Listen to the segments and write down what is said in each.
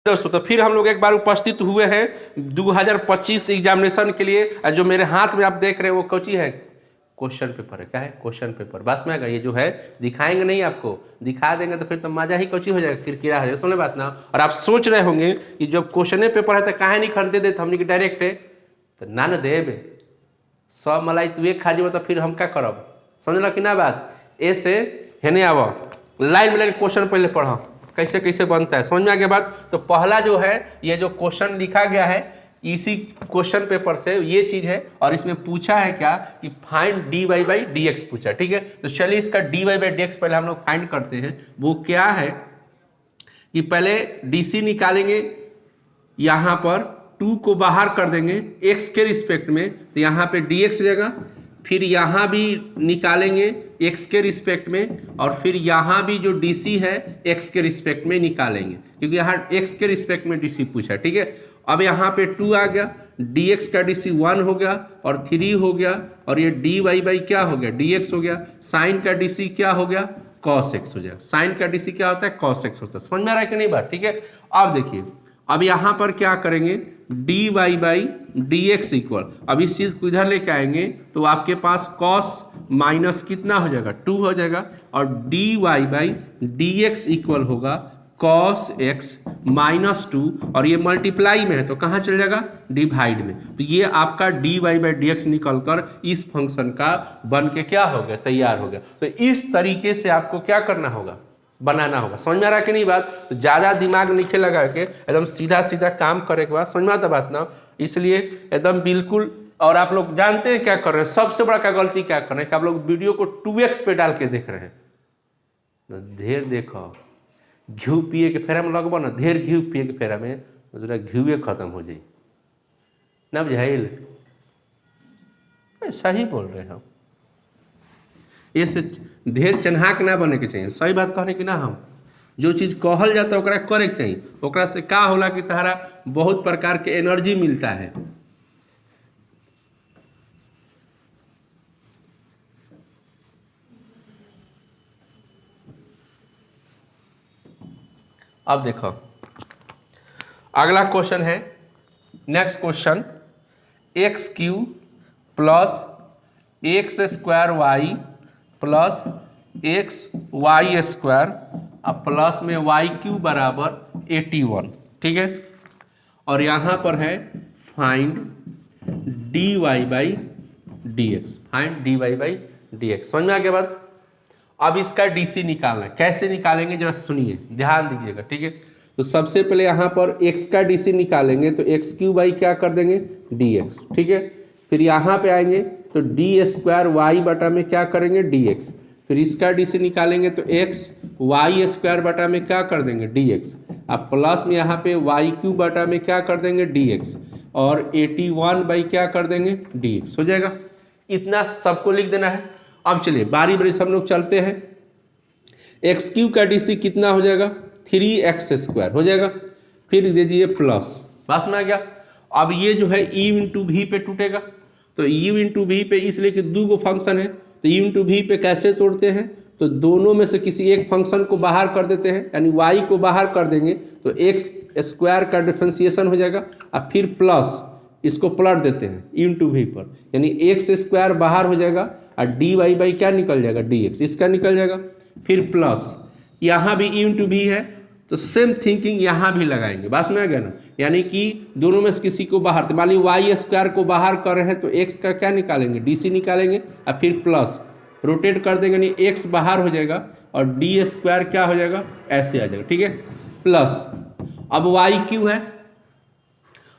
दोस्तों तो फिर हम लोग एक बार उपस्थित हुए हैं 2025 एग्जामिनेशन के लिए। जो मेरे हाथ में आप देख रहे हैं वो कोची है, क्वेश्चन पेपर है। क्या है? Question paper. बस में ये जो है दिखाएंगे नहीं, आपको दिखा देंगे तो फिर तो मजा ही कोची हो जाएगा, किरकिरा हो जाएगा। समझ बात ना। और आप सोच रहे होंगे कि जब क्वेश्चन पेपर है तो काहे नहीं खरीदे दे, हमने डायरेक्ट है तो ना न देब, सब मलाई तू एक खा जीव तो फिर हम क्या करब। समझल कि ना बात। ऐसे हेने आव लाइन में लाइन क्वेश्चन पहले पढ़ कैसे कैसे बनता है, समझ में आ गया बात। तो पहला जो है ये जो क्वेश्चन लिखा गया है इसी क्वेश्चन पेपर से ये चीज है, और इसमें पूछा है क्या कि फाइंड dy बाई dx पूछा। ठीक है, तो चलिए इसका dy बाई dx पहले हम लोग फाइंड करते हैं। वो क्या है कि पहले dc निकालेंगे, यहाँ पर 2 को बाहर कर देंगे x के रिस्पेक्ट में, तो यहाँ पे dx हो जाएगा। फिर यहाँ भी निकालेंगे x के रिस्पेक्ट में, और फिर यहाँ भी जो dc है x के रिस्पेक्ट में निकालेंगे, क्योंकि यहाँ x के रिस्पेक्ट में dc पूछा। ठीक है, अब यहाँ पे 2 आ गया, dx का dc 1 हो गया और 3 हो गया, और ये dy बाई क्या हो गया, dx हो गया। साइन का dc क्या हो गया, cos x हो जाएगा। साइन का dc क्या होता है, cos x होता है। समझ में आ रहा है कि नहीं बात। ठीक है, अब देखिए अब यहाँ पर क्या करेंगे, dy बाई dx इक्वल, अब इस चीज़ को इधर लेके आएंगे तो आपके पास cos माइनस कितना हो जाएगा, 2 हो जाएगा, और dy बाई dx इक्वल होगा cos x माइनस 2, और ये मल्टीप्लाई में है तो कहाँ चल जाएगा, डिवाइड में। तो ये आपका dy बाई dx निकल कर इस फंक्शन का बन के क्या हो गया, तैयार हो गया। तो इस तरीके से आपको क्या करना होगा, बनाना होगा। समझ में आ रहा है कि नहीं बात। तो ज़्यादा दिमाग नीचे लगा के एकदम सीधा सीधा काम करे के बाद समझ में आता बात ना, इसलिए एकदम बिल्कुल। और आप लोग जानते हैं क्या कर रहे हैं, सबसे बड़ा क्या गलती क्या कर रहे हैं कि आप लोग वीडियो को 2x पे डाल के देख रहे हैं। ढेर देखो, घी पिए के फेरा में लगबो ना, ढेर घी पिए के फेरा में जरा घीवे खत्म हो जाए ना, बुझाइल। सही बोल रहे हैं हम, ऐसे ढेर चन्हाक ना बने के चाहिए। सही बात कहने की ना, हम जो चीज़ कहल जाता है ओकरा करे के चाहिए। ओकरा से का होला कि तहरा बहुत प्रकार के एनर्जी मिलता है। अब देखो अगला क्वेश्चन है, next question, X cube plus X square Y plus X Y square अब प्लस में वाई क्यू बराबर 81। ठीक है, और यहाँ पर है find dy by dx, find dy by dx। समझ में आ गया बात। अब इसका dc निकालना है, कैसे निकालेंगे जरा सुनिए, ध्यान दीजिएगा। ठीक है, तो सबसे पहले यहाँ पर x का dc निकालेंगे तो एक्स क्यू बाई क्या कर देंगे, dx। ठीक है, फिर यहाँ पे आएंगे तो डी स्क्वायर वाई बटा में क्या करेंगे, dx। फिर इसका dc निकालेंगे तो x वाई स्क्वायर बटा में क्या कर देंगे, dx। अब प्लस में यहाँ पे वाई क्यू बटा में क्या कर देंगे, dx, और 81 बाई क्या कर देंगे, dx हो जाएगा। इतना सबको लिख देना है। अब चलिए बारी बारी सब लोग चलते हैं। एक्स क्यू का dc कितना हो जाएगा, 3x स्क्वायर हो जाएगा। फिर दीजिए प्लस, बस में आ गया। अब ये जो है u इंटू वी पे टूटेगा, तो u इंटू वी पे इसलिए कि 2 फंक्शन है तो u इंटू वी पे कैसे तोड़ते हैं, तो दोनों में से किसी एक फंक्शन को बाहर कर देते हैं, यानी y को बाहर कर देंगे तो एक्स स्क्वायर का डिफ्रेंसिएशन हो जाएगा। अब फिर प्लस इसको पलट देते हैं इंटू वी पर, यानी एक्स स्क्वायर बाहर हो जाएगा और डी वाई बाई क्या निकल जाएगा, dx, इसका निकल जाएगा। फिर प्लस यहाँ भी इंटू वी है तो सेम थिंकिंग यहाँ भी लगाएंगे, बस में आ गया ना। यानी कि दोनों में से किसी को बाहर, तो मान लीजिए वाई स्क्वायर को बाहर कर रहे हैं तो एक्स का क्या निकालेंगे, dc निकालेंगे, और फिर प्लस रोटेट कर देंगे, यानी एक्स बाहर हो जाएगा और डी स्क्वायर क्या हो जाएगा, ऐसे आ जाएगा। ठीक है, प्लस अब वाई क्यू है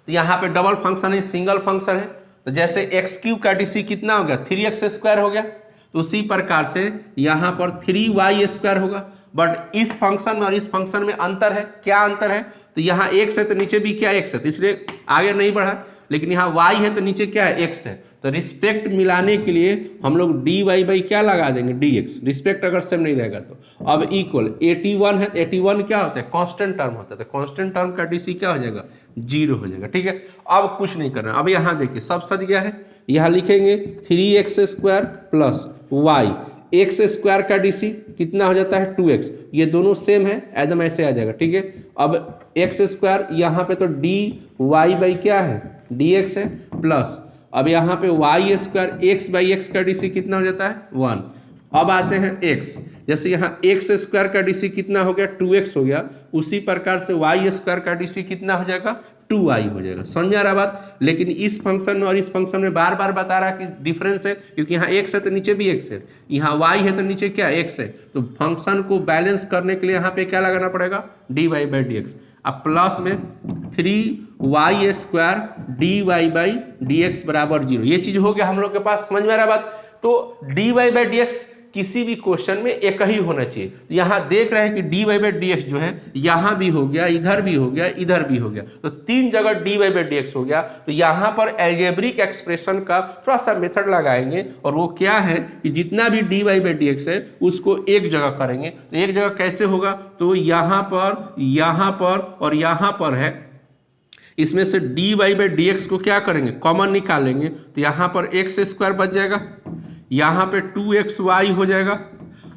तो यहाँ पे डबल फंक्शन है, सिंगल फंक्शन है, तो जैसे एक्स क्यू का dc कितना हो गया, 3x स्क्वायर हो गया, तो उसी प्रकार से यहाँ पर 3y स्क्वायर होगा। बट इस फंक्शन में और इस फंक्शन में अंतर है, क्या अंतर है, तो यहाँ x है तो नीचे भी क्या x है, तो इसलिए आगे नहीं बढ़ा, लेकिन यहाँ y है तो नीचे क्या है, x है। तो रिस्पेक्ट मिलाने के लिए हम लोग dy बाई क्या लगा देंगे, dx, रिस्पेक्ट अगर सेम नहीं रहेगा तो। अब इक्वल 81 है, 81 क्या होता है, कांस्टेंट टर्म होता है, तो कांस्टेंट टर्म का dc क्या हो जाएगा, 0 हो जाएगा। ठीक है, अब कुछ नहीं करना। अब यहाँ देखिए सब सज गया है, यहाँ लिखेंगे 3x square plus Y X square का डीसी कितना हो जाता है 2x, ये दोनों सेम है, एकदम ऐसे आ जाएगा, ठीक है। अब एक्स स्क्वायर यहाँ पे तो डी वाई बाई क्या है dx है, प्लस अब यहाँ पे Y square X by X का डीसी कितना हो जाता है 1। अब आते हैं x, जैसे यहाँ एक्स स्क्वायर का डीसी कितना हो गया 2x हो गया, उसी प्रकार से वाई स्क्वायर का डीसी कितना हो जाएगा 2y हो जाएगा। समझ आ रहा बात। लेकिन इस फंक्शन में और इस फंक्शन में बार बार बता रहा है कि डिफरेंस है, क्योंकि यहाँ x है तो नीचे भी x है, यहाँ y है तो नीचे क्या x है, तो फंक्शन को बैलेंस करने के लिए यहाँ पे क्या लगाना पड़ेगा dy बाई dx। अब प्लस में 3y स्क्वायर dy dx बराबर 0, ये चीज हो गया हम लोग के पास। समझ में आ रहा बात। तो dy बाई dx किसी भी क्वेश्चन में एक ही होना चाहिए। तो यहाँ देख रहे हैं कि dy बाई dx जो है यहाँ भी हो गया, इधर भी हो गया, इधर भी हो गया, तो 3 जगह dy बाई dx हो गया। तो यहाँ पर एल्जेब्रिक एक्सप्रेशन का थोड़ा सा मेथड लगाएंगे, और वो क्या है कि जितना भी dy बाई dx है उसको एक जगह करेंगे। तो एक जगह कैसे होगा, तो यहाँ पर और यहाँ पर है, इसमें से dy बाई dx को क्या करेंगे कॉमन निकालेंगे, तो यहाँ पर एक्स स्क्वायर बच जाएगा, यहाँ पे 2xy हो जाएगा,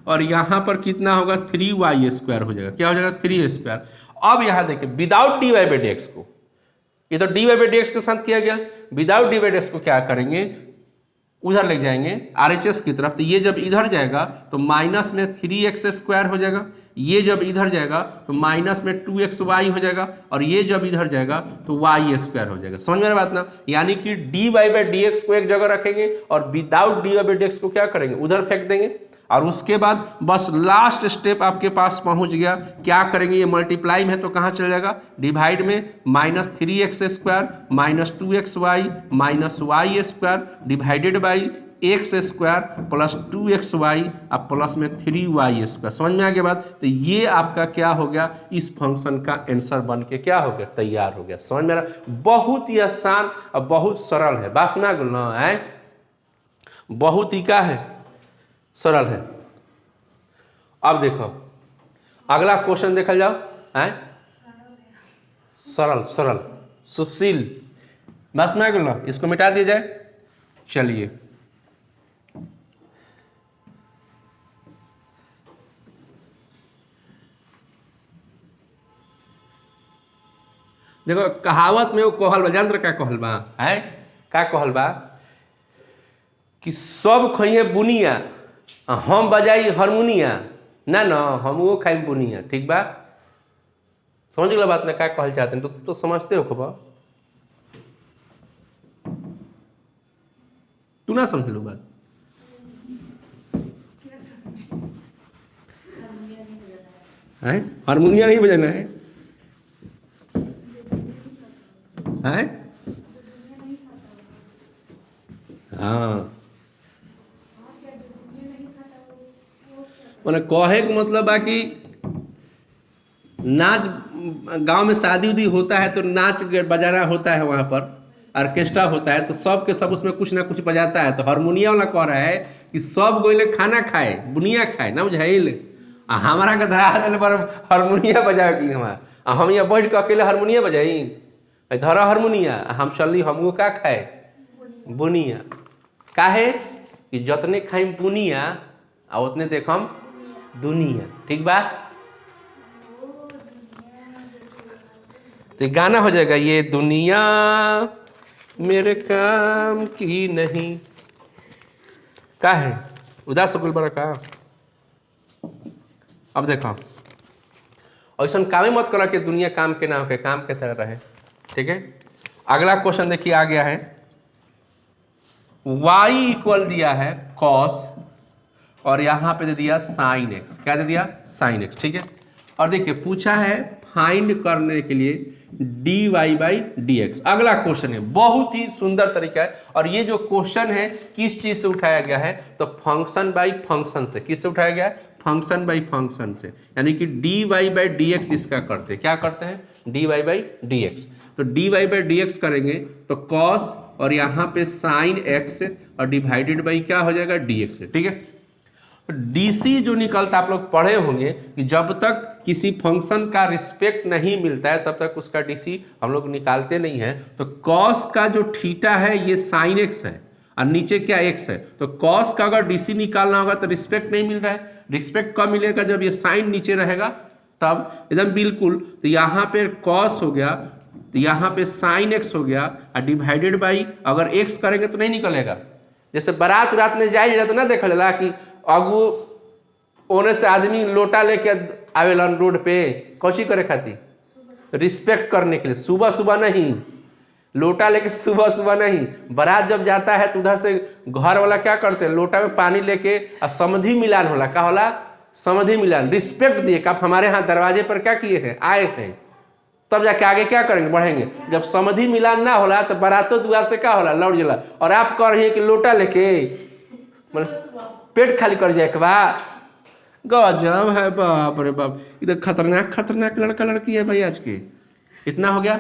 और यहाँ पर कितना होगा 3y स्क्वायर हो जाएगा, क्या हो जाएगा 3 स्क्वायर। अब यहाँ देखिए विदाउट dy बाई dx को, ये तो dy बाई dx के साथ किया गया, विदाउट dy बाई dx को क्या करेंगे उधर ले जाएंगे RHS की तरफ, तो ये जब इधर जाएगा तो माइनस में 3x स्क्वायर हो जाएगा, ये जब इधर जाएगा तो माइनस में 2xy हो जाएगा, और ये जब इधर जाएगा तो y स्क्वायर हो जाएगा। समझ में आ रहा बात ना। यानी कि dy बाई dx को एक जगह रखेंगे और विदाउट dy बाई dx को क्या करेंगे उधर फेंक देंगे, और उसके बाद बस लास्ट स्टेप आपके पास पहुंच गया। क्या करेंगे, ये मल्टीप्लाई में तो कहाँ चल जाएगा डिवाइड में, minus 3x square minus 2xy minus y square divided by x square plus 2xy अब प्लस में 3y स्क्वायर। समझ में आ गया बात। तो ये आपका क्या हो गया, इस फंक्शन का आंसर बन के क्या हो गया तैयार हो गया। समझ में आ रहा, बहुत ही आसान और बहुत सरल है। बात समझ ना है, बहुत ही क्या है सरल है। अब देखो अगला क्वेश्चन देखा जाओ है, सरल सरल सुशील। बस में ना इसको मिटा दिया जाए। चलिए देखो कहावत में वो कहल बा, जानते का कहल बा है, का कहल बा कि सब खइए बुनिया हम बजाई हारमोनिया, ना ना हम वो खाई बुनिया। ठीक बा, समझ गया बात में क्या कहल चाहते हैं, तो समझते हो खबर, तू ना समझ लो बात। है हारमोनिया नहीं बजाना है, है? हाँ मैंने कहे का मतलब है कि नाच गांव में शादी उदी होता है तो नाच बजाना होता है, वहाँ पर ऑर्केस्ट्रा होता है तो सब के सब उसमें कुछ ना कुछ बजाता है। तो हारमोनिया वाला कह रहा है कि सब गोइले खाना खाए बुनिया खाए ना बुझाइल, हमारा के धरा देने पर हारमोनिया बजाए कि हम यहाँ बैठ के अकेले हारमोनिया बजाई, धरा हारमोनिया हम चलनी हमको का खाए बुनिया, काहे कि जतने खाई बुनिया आ उतने देखम दुनिया। ठीक बा, तो गाना हो जाएगा, ये दुनिया मेरे काम की नहीं, का है उदास सुकुल बड़ा का। अब देखो ऐसा काम ही मत करो कि दुनिया काम के ना हो के काम के तरह रहे। ठीक है, अगला क्वेश्चन देखिए आ गया है, y इक्वल दिया है cos और यहाँ पे दे दिया sin x। क्या दे दिया sin x। ठीक है, और देखिए पूछा है फाइंड करने के लिए dy बाई dx। अगला क्वेश्चन है, बहुत ही सुंदर तरीका है, और ये जो क्वेश्चन है किस चीज से उठाया गया है, तो फंक्शन बाई फंक्शन से। किससे उठाया गया है, फंक्शन बाई फंक्शन से, यानी कि dy बाई dx इसका करते हैं। क्या करते हैं, dy बाई dx। तो dy बाई dx करेंगे तो cos और यहाँ पे sin x और डिवाइडेड बाई क्या हो जाएगा dx। ठीक है, डीसी जो निकलता आप लोग पढ़े होंगे कि जब तक किसी फंक्शन का रिस्पेक्ट नहीं मिलता है तब तक उसका डीसी हम लोग निकालते नहीं है। तो cos का जो थीटा है ये sin x है, और नीचे क्या x है, तो cos का अगर DC निकालना होगा तो रिस्पेक्ट नहीं मिल रहा है। रिस्पेक्ट कब मिलेगा, जब ये साइन नीचे रहेगा तब एकदम बिल्कुल। तो यहाँ पे cos हो गया, तो यहाँ पे sin x हो गया और डिवाइडेड बाई, अगर x करेंगे तो नहीं निकलेगा। जैसे बारात उरात में जाए तो ना देख लेला कि अगू ओने से आदमी लोटा लेके आवेलन रोड पे, कौची करे खातिर, रिस्पेक्ट करने के लिए। सुबह सुबह नहीं, लोटा लेके सुबह सुबह नहीं, बारात जब जाता है तो उधर से घर वाला क्या करते हैं, लोटा में पानी लेके और समधि मिलान होला, क्या होला, समधि मिलान, रिस्पेक्ट दिए कि आप हमारे यहाँ दरवाजे पर क्या किए हैं, आए हैं, तब जाके आगे क्या करेंगे, बढ़ेंगे। जब समधि मिलान ना होला तो बारातों द्वार से क्या होला, लौट जला। और आप कह रही है कि लोटा लेके पेट खाली कर जाए के बाद, गजब है, बाप रे बाप, इधर खतरनाक खतरनाक लड़का लड़की है भाई आज के। इतना हो गया।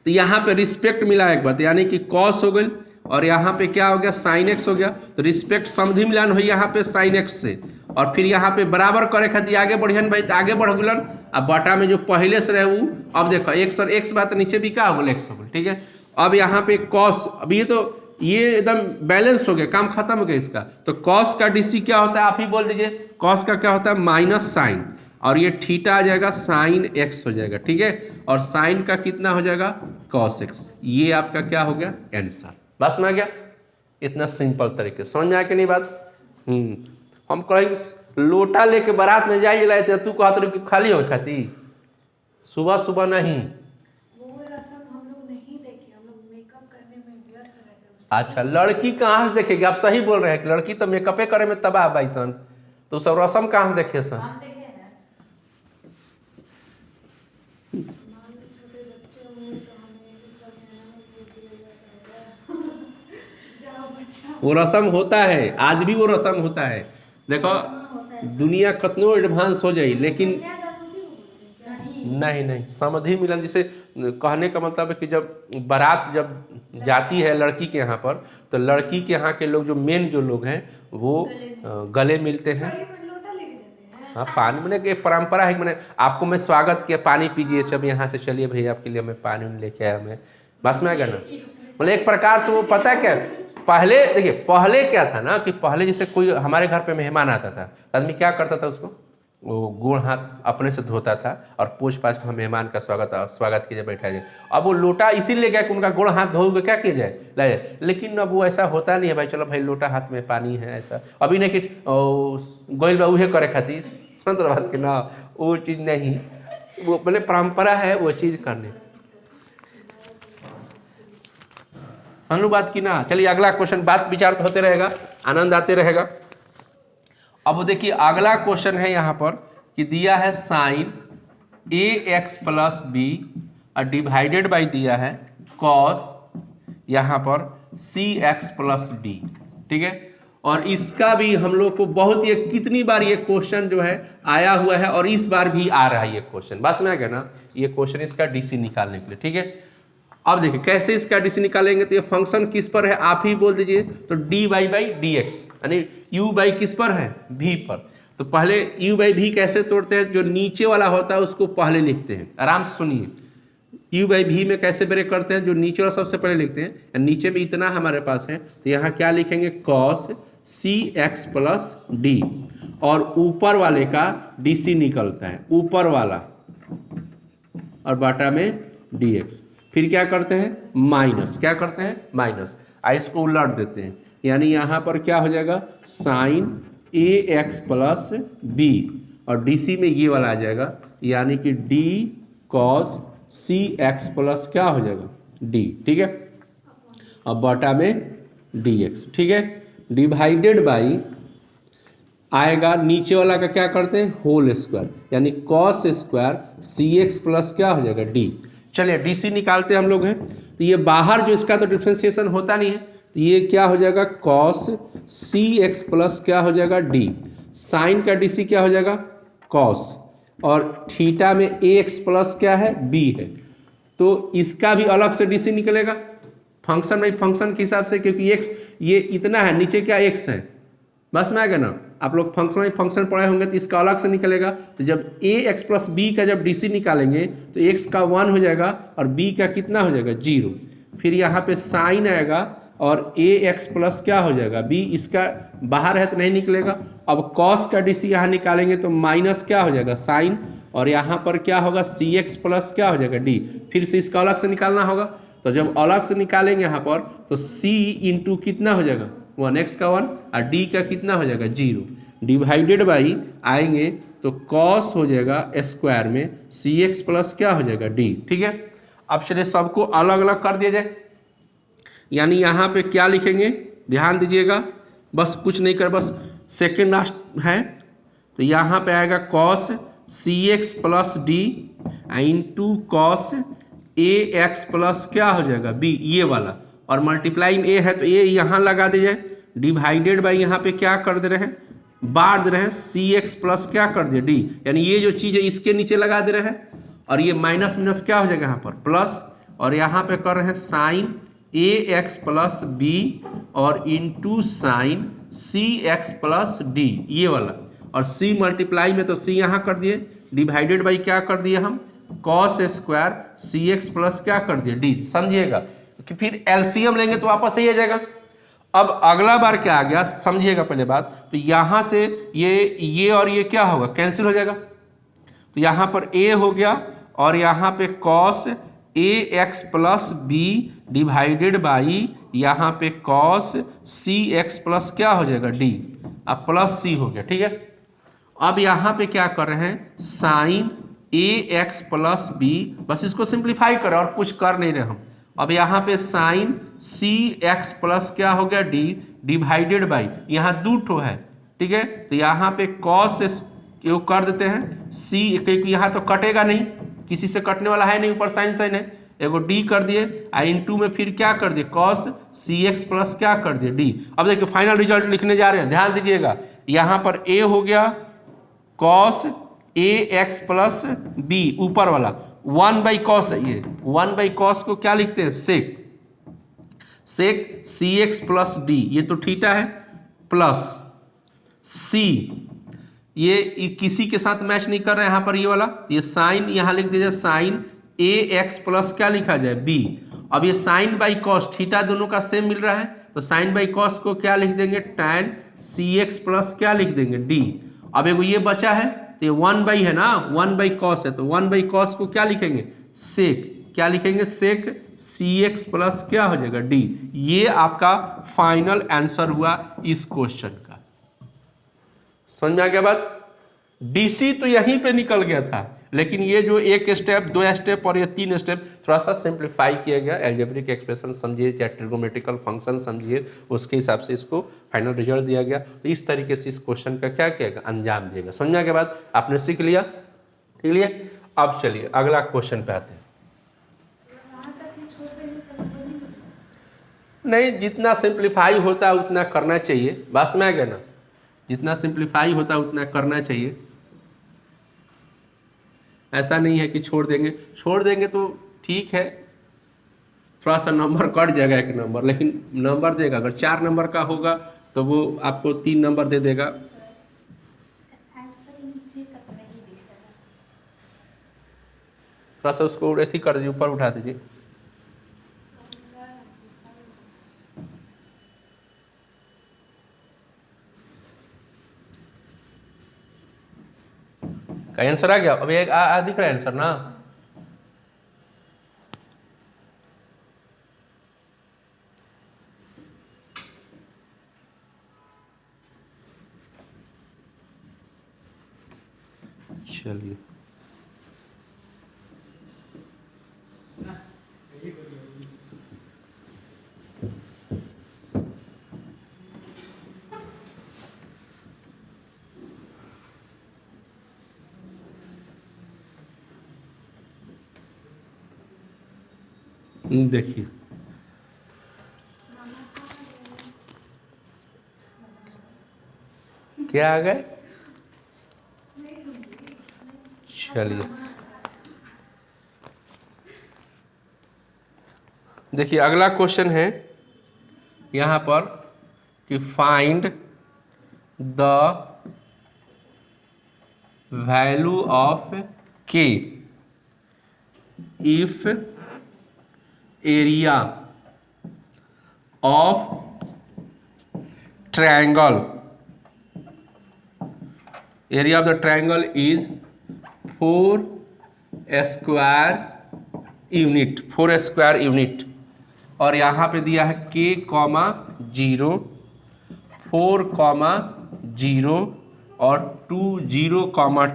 तो यहाँ पे रिस्पेक्ट मिला एक बात, यानी कि कॉस हो गई और यहाँ पे क्या हो गया, साइन एक्स हो गया। तो रिस्पेक्ट समधि मिलान हुई यहाँ पे साइन एक्स से, और फिर यहाँ पे बराबर करे खातिर आगे बढ़ियन भाई, तो आगे बढ़ गलन। अब बटा में जो पहले से रहे वो, अब देखो एक्स और एक्स बात नीचे भी क्या हो गया, एक्स हो गया, ठीक है। अब यहाँ पे कॉस, अब ये तो ये एकदम बैलेंस हो गया, काम खत्म हो गया इसका। तो कॉस का डीसी क्या होता है, आप ही बोल दीजिए। कॉस का क्या होता है, माइनस साइन, और ये थीटा आ जाएगा साइन एक्स हो जाएगा, ठीक है। और साइन का कितना हो जाएगा, कॉस एक्स। ये आपका क्या हो गया, आंसर। बस में आ गया, इतना सिंपल तरीके, समझ में आया कि नहीं बात। हम कहेंगे लोटा लेके बारात में जाइए लाए थे, तू कहते कि खाली हो खाती, सुबह सुबह नहीं। अच्छा, लड़की कहाँ से देखेगी, आप सही बोल रहे हैं कि लड़की तो मेकअपे करे में तबाह भाई सन, तो सब रस्म कहाँ से देखे सन। वो रस्म होता है, आज भी वो रस्म होता है। देखो दुनिया कितनो एडवांस हो जाए, लेकिन नहीं नहीं, समधि मिलन जिसे कहने का मतलब है कि जब बारात जब जाती है लड़की के यहाँ पर, तो लड़की के यहाँ के लोग जो मेन जो लोग हैं वो गले मिलते हैं। हाँ, पानी मैंने एक परंपरा है कि मैंने आपको मैं स्वागत किया, पानी पीजिए, जब यहाँ से चलिए भैया आपके लिए मैं पानी लेके आया, मैं बस में आ गया ना। मतलब एक प्रकार से वो पता क्या, पहले देखिए पहले क्या था ना, कि पहले जैसे कोई हमारे घर पे मेहमान आता था, आदमी क्या करता था, उसको वो गोड़ हाथ अपने से धोता था और पोछ पाछ के मेहमान का स्वागत किया बैठा जाए। अब वो लोटा इसीलिए गया कि उनका गोड़ हाथ धोगे क्या किया जाए, लाए, लेकिन अब वो ऐसा होता नहीं है भाई, चलो भाई लोटा हाथ में पानी है, ऐसा अभी नहीं कि गोइल बा उहे करे खातिर, सुन तो बात कि ना, वो चीज़ नहीं, वो मतलब परंपरा है वो चीज़ करने। समझ बात की ना। चलिए अगला क्वेश्चन, बात विचार होते रहेगा, आनंद आते रहेगा। अब देखिए अगला क्वेश्चन है यहाँ पर कि दिया है साइन ए एक्स प्लस बी और डिवाइडेड बाई दिया है कॉस यहाँ पर सी एक्स प्लस डी, ठीक है। और इसका भी हम लोग को बहुत ही कितनी बार ये क्वेश्चन जो है आया हुआ है, और इस बार भी आ रहा है ये क्वेश्चन, बस में आ गया ना ये क्वेश्चन इसका डीसी निकालने के लिए, ठीक है। अब देखिए कैसे इसका डीसी निकालेंगे, तो ये फंक्शन किस पर है आप ही बोल दीजिए। तो D Y by D X, यानी यू बाई किस पर है, भी पर। तो पहले यू बाई भी कैसे तोड़ते हैं, जो नीचे वाला होता है उसको पहले लिखते हैं, आराम से सुनिए। यू बाई भी में कैसे ब्रेक करते हैं, जो नीचे वाला सबसे पहले लिखते हैं, नीचे में इतना हमारे पास है, तो यहाँ क्या लिखेंगे, कॉस सी एक्स प्लस डी, और ऊपर वाले का डी सी निकलता है, ऊपर वाला, और बाटा में डी एक्स। फिर क्या करते हैं, माइनस, क्या करते हैं, माइनस, इसको उलट देते हैं, यानी यहाँ पर क्या हो जाएगा, साइन ए एक्स प्लस बी, और डी सी में ये वाला आ जाएगा, यानी कि डी कॉस सी एक्स प्लस क्या हो जाएगा, डी, ठीक है। अब बटा में डी एक्स, ठीक है, डिवाइडेड बाई आएगा नीचे वाला का क्या करते हैं, होल स्क्वायर, यानी कॉस स्क्वायर सी एक्स प्लस क्या हो जाएगा, डी। चलिए डीसी निकालते हम लोग हैं। तो ये बाहर जो इसका तो डिफ्रेंशिएशन होता नहीं है, तो ये क्या हो जाएगा, कॉस सी एक्स प्लस क्या हो जाएगा, डी। साइन का डीसी क्या हो जाएगा, कॉस, और थीटा में ए एक्स प्लस क्या है, बी है। तो इसका भी अलग से डीसी निकलेगा फंक्शन में, फंक्शन के हिसाब से, क्योंकि एक्स ये इतना है, नीचे क्या एक्स है, बस में आ गया ना। आप लोग फंक्शन पढ़े होंगे तो इसका अलग से निकलेगा। तो जब ए एक्स प्लस बी का जब डीसी निकालेंगे तो एक्स का 1 हो जाएगा और बी का कितना हो जाएगा, 0। फिर यहाँ पे साइन आएगा और ए एक्स प्लस क्या हो जाएगा बी, इसका बाहर है तो नहीं निकलेगा। अब कॉस का डी सी यहाँ निकालेंगे तो माइनस क्या हो जाएगा साइन, और यहाँ पर क्या होगा सी एक्स प्लस क्या हो जाएगा डी, फिर से इसका अलग से निकालना होगा। तो जब अलग से निकालेंगे यहाँ पर तो c इंटू कितना हो जाएगा 1x का 1 और d का कितना हो जाएगा 0, डिवाइडेड बाई आएंगे तो cos हो जाएगा स्क्वायर में cx प्लस क्या हो जाएगा d। ठीक है, अब चलिए सबको अलग अलग कर दिया जाए, यानी यहाँ पे क्या लिखेंगे ध्यान दीजिएगा, बस कुछ नहीं कर, बस सेकेंड लास्ट है तो यहाँ पे आएगा cos cx plus d into cos ए एक्स प्लस क्या हो जाएगा बी, ये वाला, और मल्टीप्लाई में ए है तो ए यहाँ लगा दे जाए, डिवाइडेड बाई यहाँ पे क्या कर दे रहे हैं बांट दे रहे हैं सी एक्स प्लस क्या कर दिया डी, यानी ये जो चीज़ है इसके नीचे लगा दे रहे हैं, और ये माइनस माइनस क्या हो जाएगा यहाँ पर प्लस, और यहाँ पे कर रहे हैं साइन ए एक्स प्लस बी और इंटू साइन सी एक्स प्लस डी, ये वाला, और c मल्टीप्लाई में तो c यहाँ कर दिए, डिवाइडेड बाई क्या कर दिए हम कॉस स्क्वायर सी एक्स प्लस क्या कर दिए डी, समझिएगा, क्योंकि फिर एलसीएम लेंगे तो वापस सही आ जाएगा। अब अगला बार क्या आ गया समझिएगा पहले बात, तो यहाँ से ये और ये क्या होगा कैंसिल हो जाएगा, तो यहाँ पर a हो गया और यहाँ पे cos A x plus B divided by यहाँ पे कॉस सी एक्स प्लस क्या हो जाएगा डी, अब प्लस सी हो गया। ठीक है, अब यहाँ पे क्या कर रहे हैं साइन ए एक्स प्लस बी, बस इसको सिंप्लीफाई करें और कुछ कर नहीं रहे हम। अब यहाँ पे साइन सी एक्स प्लस क्या हो गया डी डिवाइडेड बाई यहाँ दो ठो है, ठीक है, तो यहाँ पे कॉस क्यों कर देते हैं सी, क्योंकि यहाँ तो कटेगा नहीं, किसी से कटने वाला है नहीं, ऊपर साइन साइन है, एगो डी कर दिए आई इंटू में फिर क्या कर दिए कॉस सी एक्स प्लस क्या कर दिए डी। अब देखिए फाइनल रिजल्ट लिखने जा रहे हैं, ध्यान दीजिएगा, यहाँ पर ए हो गया cos A x plus B ऊपर वाला 1 बाई कॉस है, ये 1 बाई कॉस को क्या लिखते हैं सेक सी एक्स प्लस डी, ये तो थीटा है, प्लस सी, ये किसी के साथ मैच नहीं कर रहे हैं यहाँ पर ये वाला, ये साइन यहाँ लिख दीजिए साइन ए एक्स प्लस क्या लिखा जाए बी। अब ये साइन बाई कॉस थीटा दोनों का सेम मिल रहा है तो साइन बाई कॉस को क्या लिख देंगे टैन सी एक्स प्लस क्या लिख देंगे डी। अब एगो ये बचा है तो ये 1 बाई है ना, 1 बाई कॉस है तो 1 बाई कॉस को क्या लिखेंगे सेक, क्या लिखेंगे सेक सी एक्स प्लस क्या हो जाएगा डी। ये आपका फाइनल आंसर हुआ इस क्वेश्चन का। समझ में आ गया बात, डीसी तो यहीं पे निकल गया था, लेकिन ये जो एक स्टेप 2 स्टेप और ये 3 स्टेप थोड़ा सा सिंप्लीफाई किया गया, एल्जेब्रिक एक्सप्रेशन समझिए या ट्रिगोमेट्रिकल फंक्शन समझिए, उसके हिसाब से इसको फाइनल रिजल्ट दिया गया। तो इस तरीके से इस क्वेश्चन का क्या किया अंजाम दिएगा। समझने के बाद आपने सीख लिया, ठीक है। अब चलिए अगला क्वेश्चन पे आते हैं। नहीं, जितना सिंप्लीफाई होता है उतना करना चाहिए, बस में आ गया ना, जितना सिंप्लीफाई होता है उतना करना चाहिए। ऐसा नहीं है कि छोड़ देंगे तो ठीक है, थोड़ा सा नंबर कट जाएगा एक नंबर, लेकिन नंबर देगा। अगर 4 नंबर का होगा तो वो आपको 3 नंबर दे देगा। थोड़ा सा उसको ऐसी कर दीजिए, ऊपर उठा दीजिए। का आंसर आ गया, अभी एक दिख रहा है आंसर ना। चलिए देखिए, क्या आ गए, चलिए देखिए अगला क्वेश्चन है यहाँ पर कि फाइंड द वैल्यू ऑफ के if area of triangle, area of the triangle is 4 square unit, 4 square unit. और यहाँ पे दिया है k, 0, 4, 0 और 2, 0,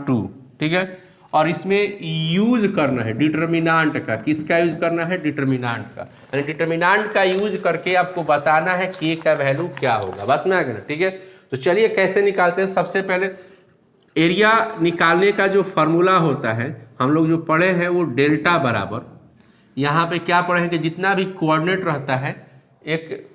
2, ठीक है। और इसमें यूज करना है डिटर्मिनांट का, किसका यूज करना है? डिटर्मिनांट का। यानी डिटर्मिनांट का यूज करके आपको बताना है k का वैल्यू क्या होगा। बस में आ गया ना, ठीक है। तो चलिए कैसे निकालते हैं। सबसे पहले एरिया निकालने का जो फॉर्मूला होता है हम लोग जो पढ़े हैं वो डेल्टा बराबर, यहाँ पे क्या पढ़े हैं कि जितना भी कोऑर्डिनेट रहता है एक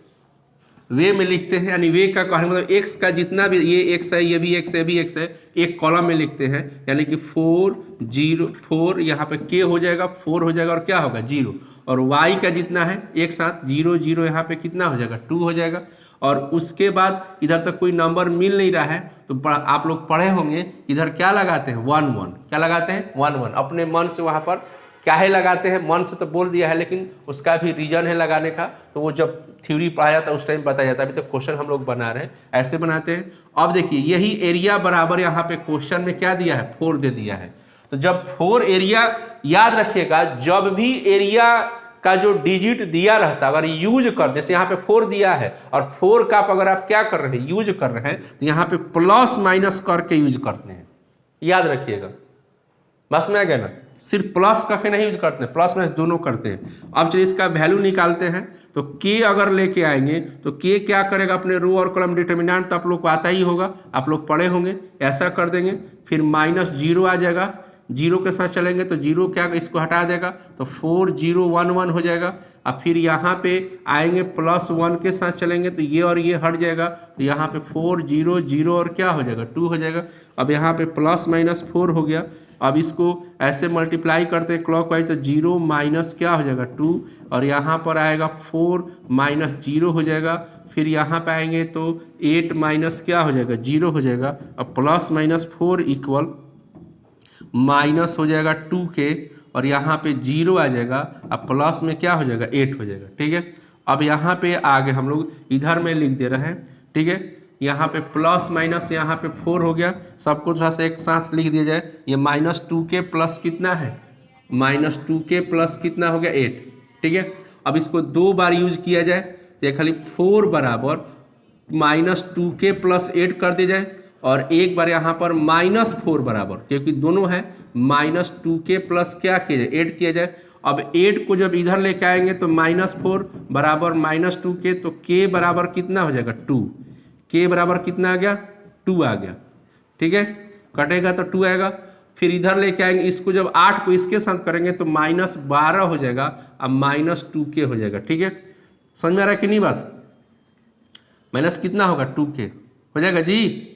वे में लिखते हैं, यानी वे का कहने मतलब एक्स का जितना भी, ये एक्स है, ये भी एक्स है, ये भी एक्स है, एक कॉलम में लिखते हैं। यानी कि 4, 0, 4 यहाँ पे k हो जाएगा, 4 हो जाएगा और क्या होगा 0, और y का जितना है एक साथ 0, 0 यहाँ पे कितना हो जाएगा 2 हो जाएगा। और उसके बाद इधर तक कोई नंबर मिल नहीं रहा है तो आप लोग पढ़े होंगे इधर क्या लगाते हैं 1, 1, क्या लगाते हैं 1, 1। अपने मन से वहाँ पर क्या है लगाते हैं, मन से तो बोल दिया है लेकिन उसका भी रीजन है लगाने का, तो वो जब थ्योरी पढ़ाया जाता है उस टाइम बताया जाता है। अभी तो क्वेश्चन हम लोग बना रहे हैं, ऐसे बनाते हैं। अब देखिए यही एरिया बराबर यहाँ पे क्वेश्चन में क्या दिया है 4 दे दिया है। तो जब 4 एरिया, याद रखिएगा जब भी एरिया का जो डिजिट दिया रहता है अगर यूज कर, जैसे यहाँ पे 4 दिया है और 4 का अगर आप क्या कर रहे हैं यूज कर रहे हैं तो यहाँ पे प्लस माइनस करके यूज करते हैं, याद रखिएगा। बस में आ गया ना, सिर्फ प्लस करके नहीं यूज करते हैं, प्लस माइनस दोनों करते हैं। अब चलिए इसका वैल्यू निकालते हैं। तो k अगर लेके आएंगे तो k क्या करेगा अपने रो और कॉलम डिटर्मिनेंट तो आप लोग को आता ही होगा, आप लोग पढ़े होंगे। ऐसा कर देंगे, फिर -0 आ जाएगा, 0 के साथ चलेंगे तो 0 क्या इसको हटा देगा तो 4, 0, 1, 1 हो जाएगा। अब फिर यहाँ पे आएंगे +1 के साथ चलेंगे तो ये और ये हट जाएगा, तो यहाँ पे 4, 0, 0 और क्या हो जाएगा 2 हो जाएगा। अब यहाँ पे +-4 हो गया। अब इसको ऐसे मल्टीप्लाई करते हैं क्लॉकवाइज तो 0 माइनस क्या हो जाएगा 2, और यहाँ पर आएगा 4 -0 हो जाएगा। फिर यहाँ पे आएंगे तो 8 माइनस क्या हो जाएगा 0 हो जाएगा। अब +-4 इक्वल माइनस हो जाएगा 2k और यहाँ पे 0 आ जाएगा। अब प्लस में क्या हो जाएगा 8 हो जाएगा, ठीक है। अब यहाँ पे आगे हम लोग इधर में लिख दे रहे हैं, ठीक है। यहाँ पे प्लस माइनस यहाँ पे 4 हो गया, सबको थोड़ा सा एक साथ लिख दिया जाए। ये -2k प्लस कितना है -2k प्लस कितना हो गया 8, ठीक है। अब इसको 2 बार यूज किया जाए तो खाली 4 बराबर -2k प्लस 8 कर दिया जाए, और एक बार यहाँ पर -4 बराबर, क्योंकि दोनों है -2k प्लस क्या किया जाए 8 किया जाए। अब 8 को जब इधर लेके आएंगे तो -4 बराबर -2k, तो k बराबर कितना हो जाएगा 2, k बराबर कितना आ गया 2 आ गया, ठीक है। कटेगा तो 2 आएगा। फिर इधर लेके आएंगे, इसको जब 8 को इसके साथ करेंगे तो -12 हो जाएगा, अब -2k हो जाएगा, ठीक है। समझ में आ रहा है कि नहीं बात? माइनस कितना होगा 2k हो जाएगा जी।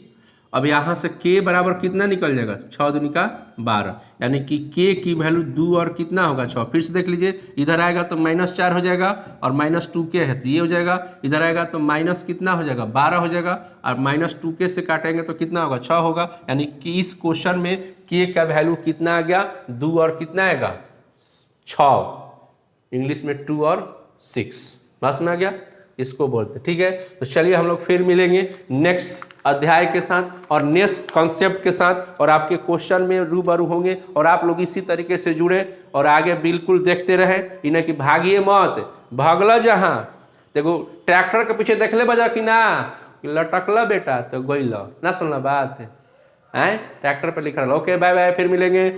अब यहाँ से k बराबर कितना निकल जाएगा 6 दूनी का 12, यानी कि k की वैल्यू 2 और कितना होगा 6। फिर से देख लीजिए, इधर आएगा तो -4 हो जाएगा और -2k है तो ये हो जाएगा। इधर आएगा तो माइनस कितना हो जाएगा 12 हो जाएगा, और -2k से काटेंगे तो कितना होगा 6 होगा। यानी कि इस क्वेश्चन में k का वैल्यू कितना आ गया 2 और कितना आएगा 6, इंग्लिश में 2 और 6। बस में आ गया, इसको बोलते, ठीक है। तो चलिए हम लोग फिर मिलेंगे नेक्स्ट अध्याय के साथ और नेक्स्ट कॉन्सेप्ट के साथ, और आपके क्वेश्चन में रूबरू होंगे। और आप लोग इसी तरीके से जुड़े और आगे बिल्कुल देखते रहे, इन्हें कि भागिए मत, भागला जहाँ देखो ट्रैक्टर के पीछे देख ले बजा कि ना लटकला बेटा तो गइल ना, सुनला बात है ट्रैक्टर पर लिख रहा। ओके बाय बाय, फिर मिलेंगे।